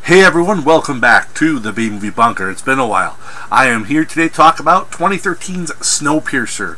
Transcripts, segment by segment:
Hey everyone, welcome back to the B-Movie Bunker. It's been a while. I am here today to talk about 2013's Snowpiercer.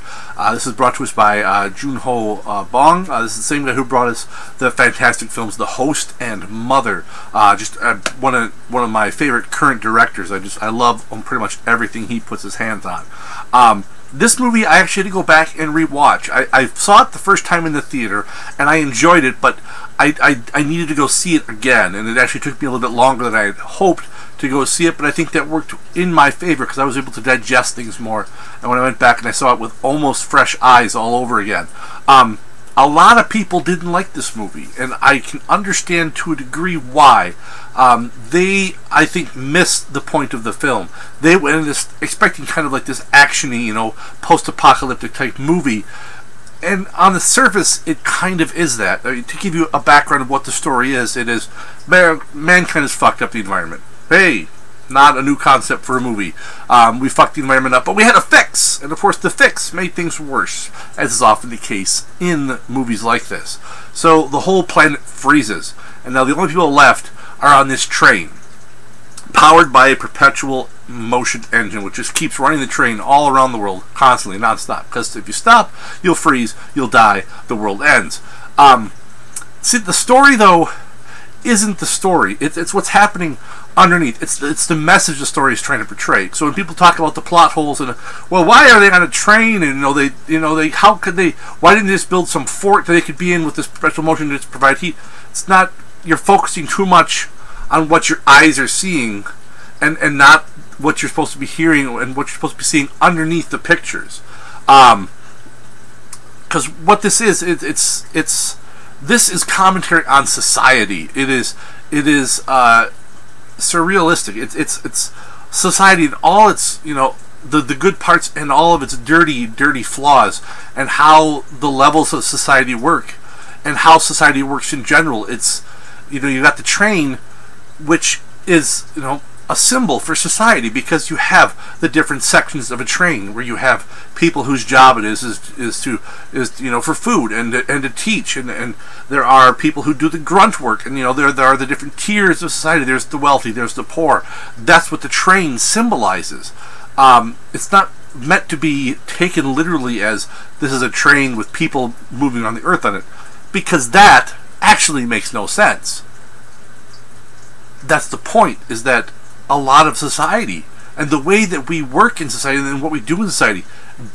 This is brought to us by Joon-ho Bong. This is the same guy who brought us the fantastic films The Host and Mother. One of my favorite current directors. I love pretty much everything he puts his hands on. This movie I actually had to go back and rewatch. I saw it the first time in the theater, and I enjoyed it, but I needed to go see it again, and it actually took me a little bit longer than I had hoped to go see it, but I think that worked in my favor because I was able to digest things more. And when I went back and I saw it with almost fresh eyes all over again. A lot of people didn't like this movie, and I can understand to a degree why. They, I think, missed the point of the film. They went expecting kind of like this actiony, post-apocalyptic type movie. And on the surface, it kind of is that. I mean, to give you a background of what the story is, it is mankind has fucked up the environment. Hey, not a new concept for a movie. We fucked the environment up, but we had a fix. And of course, the fix made things worse, as is often the case in movies like this. So the whole planet freezes. And now the only people left are on this train, powered by a perpetual motion engine, which just keeps running the train all around the world, constantly, non-stop. Because if you stop, you'll freeze, you'll die, the world ends. See, the story, though, isn't the story. It's what's happening underneath. It's the message the story is trying to portray. So when people talk about the plot holes and why are they on a train? And how could they? Why didn't they just build some fort that they could be in with this perpetual motion to provide heat? It's not. You're focusing too much on what your eyes are seeing, and not what you're supposed to be hearing and what you're supposed to be seeing underneath the pictures. Because what this is, this is commentary on society. It is surrealistic. It's society and all its the good parts and all of its dirty flaws, and how the levels of society work and how society works in general. It's you got the train, which is a symbol for society, because you have the different sections of a train where you have people whose job it is for food and to teach, and there are people who do the grunt work, and there are the different tiers of society. There's the wealthy, there's the poor. That's what the train symbolizes. It's not meant to be taken literally as this is a train with people moving on the earth on it, because that actually makes no sense. That's the point, is that a lot of society and the way that we work in society and what we do in society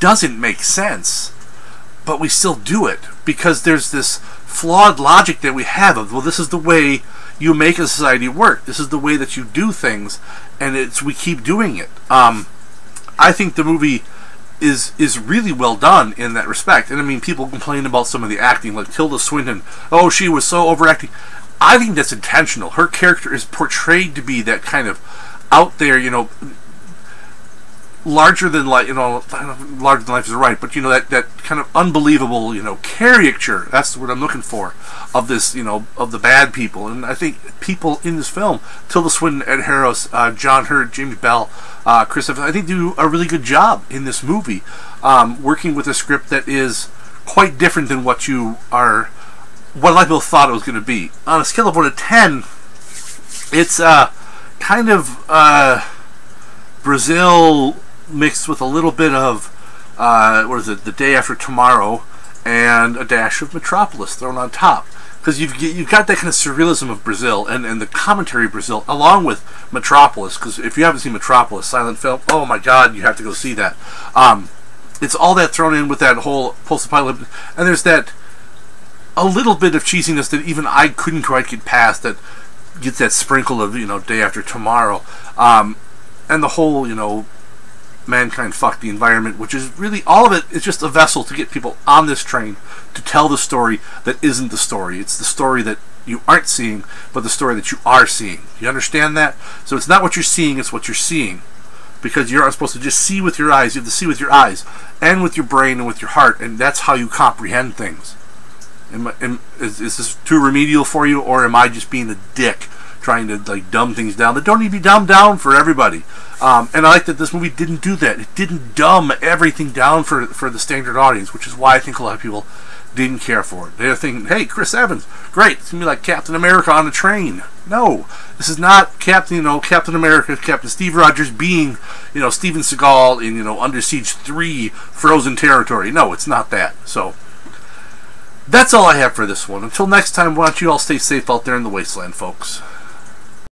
doesn't make sense, but we still do it because there's this flawed logic that we have of, well, this is the way you make a society work, this is the way that you do things, and we keep doing it. I think the movie is really well done in that respect. And I mean, people complain about some of the acting, like Tilda Swinton. Oh, she was so overacting. I think that's intentional. Her character is portrayed to be that kind of out there, larger than life. Larger than life is right, but that kind of unbelievable, caricature. That's the word I'm looking for, of this, of the bad people. And I think people in this film, Tilda Swinton, Ed Harris, John Hurt, James Bell, Chris Evans, I think do a really good job in this movie, working with a script that is quite different than what a lot of people thought it was going to be. On a scale of 1 to 10, it's kind of Brazil mixed with a little bit of The Day After Tomorrow, and a dash of Metropolis thrown on top. Because you've got that kind of surrealism of Brazil and the commentary of Brazil, along with Metropolis. Because if you haven't seen Metropolis, silent film, oh my God, you have to go see that. It's all that thrown in with that whole post-apocalyptic, and there's that a little bit of cheesiness that even I couldn't quite get past, that gets that sprinkle of Day After Tomorrow, and the whole mankind fucked the environment, which is really, all of it is just a vessel to get people on this train to tell the story that isn't the story. It's the story that you aren't seeing, but the story that you are seeing. You understand that? So it's not what you're seeing, it's what you're seeing. Because you're not supposed to just see with your eyes, you have to see with your eyes, and with your brain, and with your heart, and that's how you comprehend things. Is this too remedial for you, or am I just being a dick trying to dumb things down that don't need to be dumbed down for everybody? And I like that this movie didn't do that. It didn't dumb everything down for the standard audience, which is why I think a lot of people didn't care for it. They're thinking, hey, Chris Evans, great, it's going to be like Captain America on a train. No, this is not Captain America, Captain Steve Rogers being, Steven Seagal in, Under Siege 3 Frozen Territory. No, it's not that. So, that's all I have for this one. Until next time, why don't you all stay safe out there in the wasteland, folks.